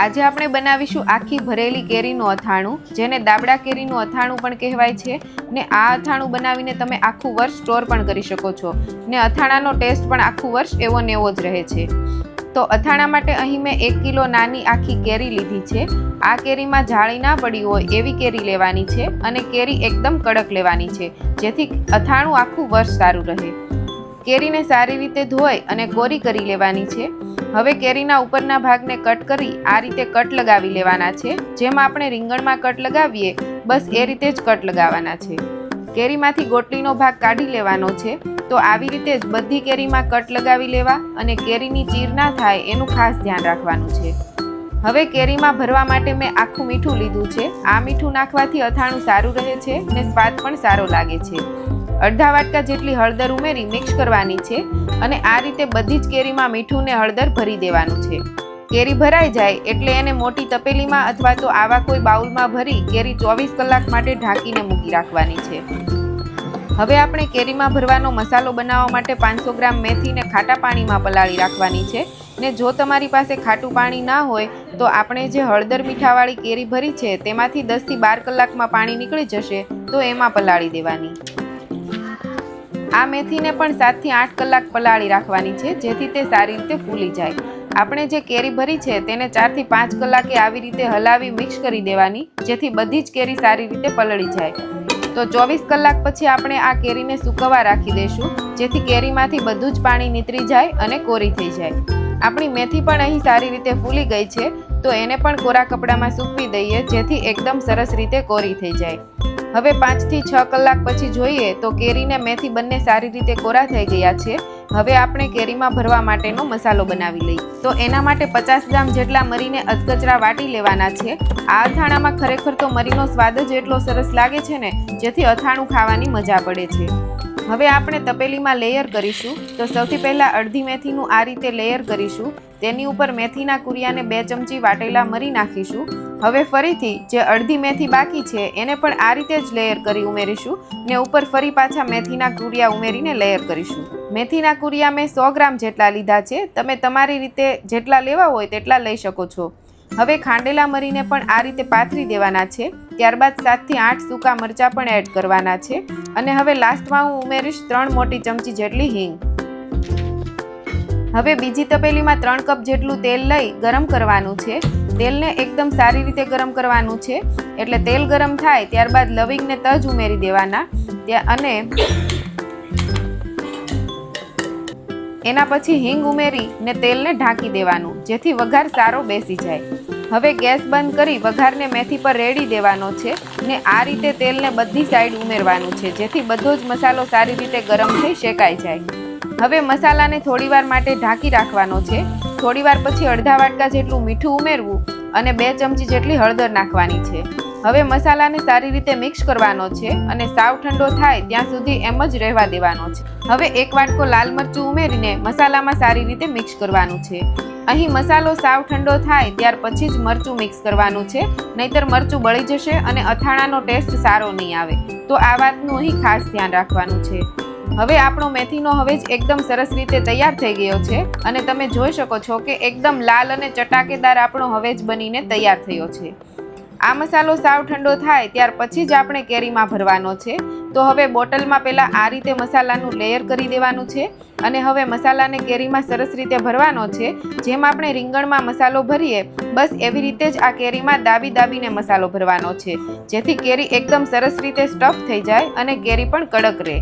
આજે આપણે બનાવીશું આખી ભરેલી કેરીનું અથાણું, જેને દાબડા કેરીનું અથાણું પણ કહેવાય છે. ને આ અથાણું બનાવીને તમે આખું વર્ષ સ્ટોર પણ કરી શકો છો ને અથાણાનો ટેસ્ટ પણ આખું વર્ષ એવો ને એવો જ રહે છે. તો અથાણા માટે અહીં મેં 1 કિલો નાની આખી કેરી લીધી છે. આ કેરીમાં જાળી ના પડી હોય એવી કેરી લેવાની છે અને કેરી એકદમ કડક લેવાની છે, જેથી અથાણું આખું વર્ષ સારું રહે. કેરીને સારી રીતે ધોઈ અને કોરી કરી લેવાની છે. હવે કેરીના ઉપરના ભાગને કટ કરી આ રીતે કટ લગાવી લેવાના છે. જેમ આપણે રીંગણમાં કટ લગાવીએ બસ એ રીતે જ કટ લગાવવાના છે. કેરીમાંથી ગોટલીનો ભાગ કાઢી લેવાનો છે. તો આવી રીતે જ બધી કેરીમાં કટ લગાવી લેવા અને કેરીની ચીર ના થાય એનું ખાસ ધ્યાન રાખવાનું છે. હવે કેરીમાં ભરવા માટે મેં આખું મીઠું લીધું છે. આ મીઠું નાખવાથી અથાણું સારું રહે છે અને સ્વાદ પણ સારો લાગે છે. અડધા વાટકા જેટલી હળદર ઉમેરી મિક્સ કરવાની છે અને આ રીતે બધી જ કેરીમાં મીઠું ને હળદર ભરી દેવાનું છે. કેરી ભરાઈ જાય એટલે એને મોટી તપેલીમાં અથવા તો આવા કોઈ બાઉલમાં ભરી કેરી 24 કલાક માટે ઢાંકીને મૂકી રાખવાની છે. હવે આપણે કેરીમાં ભરવાનો મસાલો બનાવવા માટે 500 ગ્રામ મેથીને ખાટા પાણીમાં પલાળી રાખવાની છે. ને જો તમારી પાસે ખાટું પાણી ના હોય તો આપણે જે હળદર મીઠાવાળી કેરી ભરી છે તેમાંથી 10 થી 12 કલાકમાં પાણી નીકળી જશે, તો એમાં પલાળી દેવાની. આ મેથીને પણ 7 થી 8 કલાક પલાળી રાખવાની છે, જેથી તે સારી રીતે ફૂલી જાય. આપણે જે કેરી ભરી છે તેને 4 થી 5 કલાકે આવી રીતે હલાવી મિક્સ કરી દેવાની, જેથી બધી જ કેરી સારી રીતે પલળી જાય. તો 24 કલાક પછી આપણે આ કેરીને સૂકવવા રાખી દઈશું, જેથી કેરીમાંથી બધું જ પાણી નીતરી જાય અને કોરી થઈ જાય. આપણી મેથી પણ અહીં સારી રીતે ફૂલી ગઈ છે, તો એને પણ કોરા કપડામાં સૂકવી દઈએ, જેથી એકદમ સરસ રીતે કોરી થઈ જાય. હવે 5 થી 6 કલાક પછી જોઈએ તો કેરીને મેથી બંને સારી રીતે કોરા થઈ ગયા છે. હવે આપણે કેરીમાં ભરવા માટેનો મસાલો બનાવી લઈએ. તો એના માટે 50 ગ્રામ જેટલા મરીને અધકચરા વાટી લેવાના છે. આ અથાણામાં ખરેખર તો મરીનો સ્વાદ જ એટલો સરસ લાગે છે ને, જેથી અથાણું ખાવાની મજા પડે છે. હવે આપણે તપેલીમાં લેયર કરીશું. તો સૌથી પહેલાં અડધી મેથીનું આ રીતે લેયર કરીશું. તેની ઉપર મેથીના કુરિયાને 2 ચમચી વાટેલા મરી નાખીશું. હવે ફરીથી જે અડધી મેથી બાકી છે એને પણ આ રીતે જ લેયર કરી ઉમેરીશું ને ઉપર ફરી પાછા મેથીના કુરિયા ઉમેરીને લેયર કરીશું. મેથીના કુરિયા મેં 100 ગ્રામ જેટલા લીધા છે. તમે તમારી રીતે જેટલા લેવા હોય તેટલા લઈ શકો છો. હવે ખાંડેલા મરીને પણ આ રીતે પાથરી દેવાના છે. ત્યારબાદ 7 થી 8 સૂકા મરચાં પણ એડ કરવાના છે. અને હવે લાસ્ટમાં હું ઉમેરીશ 3 મોટી ચમચી જેટલી હિંગ. હવે બીજી તપેલીમાં 3 કપ જેટલું તેલ લઈ ગરમ કરવાનું છે. તેલને એકદમ સારી રીતે ગરમ કરવાનું છે. એટલે તેલ ગરમ થાય ત્યારબાદ લવિંગ ને તજ ઉમેરી દેવાના અને એના પછી હિંગ ઉમેરી ને તેલને ઢાંકી દેવાનું, જેથી વઘાર સારો બેસી જાય. હવે ગેસ બંધ કરી વઘારને મેથી પર રેડી દેવાનો છે ને આ રીતે તેલને બધી સાઈડ ઉમેરવાનું છે, જેથી બધો જ મસાલો સારી રીતે ગરમ થઈ શેકાઈ જાય. હવે મસાલાને થોડીવાર માટે ઢાંકી રાખવાનો છે. થોડીવાર પછી અડધા વાટકા જેટલું મીઠું ઉમેરવું અને 2 ચમચી જેટલી હળદર નાખવાની છે. હવે મસાલાને સારી રીતે મિક્સ કરવાનો છે અને સાવ ઠંડો થાય ત્યાં સુધી એમ જ રહેવા દેવાનો છે. હવે 1 વાટકો લાલ મરચું ઉમેરીને મસાલામાં સારી રીતે મિક્સ કરવાનું છે. અહીં મસાલો સાવ ઠંડો થાય ત્યાર પછી જ મરચું મિક્સ કરવાનું છે, નહીતર મરચું બળી જશે અને અથાણાનો ટેસ્ટ સારો નહીં આવે. તો આ વાતનું અહીં ખાસ ધ્યાન રાખવાનું છે. હવે આપણો મેથીનો હવેજ એકદમ સરસ રીતે તૈયાર થઈ ગયો છે અને તમે જોઈ શકો છો કે એકદમ લાલ અને ચટાકેદાર આપણો હવેજ બનીને તૈયાર થયો છે. આ મસાલો સાવ ઠંડો થાય ત્યાર પછી જ આપણે કેરીમાં ભરવાનો છે. તો હવે બોટલમાં પહેલાં આ રીતે મસાલાનું લેયર કરી દેવાનું છે અને હવે મસાલાને કેરીમાં સરસ રીતે ભરવાનો છે. જેમ આપણે રીંગણમાં મસાલો ભરીએ બસ એવી રીતે જ આ કેરીમાં દાબીને મસાલો ભરવાનો છે, જેથી કેરી એકદમ સરસ રીતે સ્ટફ થઈ જાય અને કેરી પણ કડક રહે.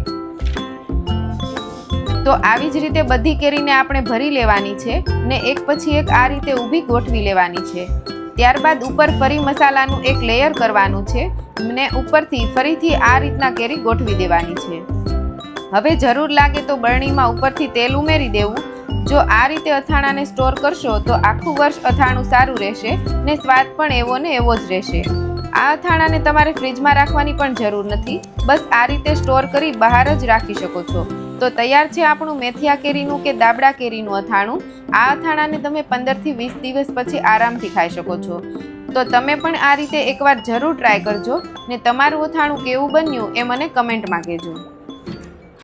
તો આવી જ રીતે બધી કેરીને આપણે ભરી લેવાની છે ને એક પછી એક આ રીતે ઊભી ગોઠવી લેવાની છે. ત્યારબાદ ઉપર ફરી મસાલાનું એક લેયર કરવાનું છે ને ઉપરથી ફરીથી આ રીતના કેરી ગોઠવી દેવાની છે. હવે જરૂર લાગે તો બરણીમાં ઉપરથી તેલ ઉમેરી દેવું. જો આ રીતે અથાણાને સ્ટોર કરશો તો આખું વર્ષ અથાણું સારું રહેશે ને સ્વાદ પણ એવો ને એવો જ રહેશે. આ અથાણાને તમારે ફ્રીજમાં રાખવાની પણ જરૂર નથી. બસ આ રીતે સ્ટોર કરી બહાર જ રાખી શકો છો. તો તૈયાર છે આપણું મેથીયા કેરીનું કે દાબડા કેરીનું અથાણું. આ અથાણાને તમે 15 થી 20 દિવસ પછી આરામથી ખાઈ શકો છો. તો તમે પણ આ રીતે એકવાર જરૂર ટ્રાય કરજો ને તમારું અથાણું કેવું બન્યું એ મને કમેન્ટમાં કહેજો.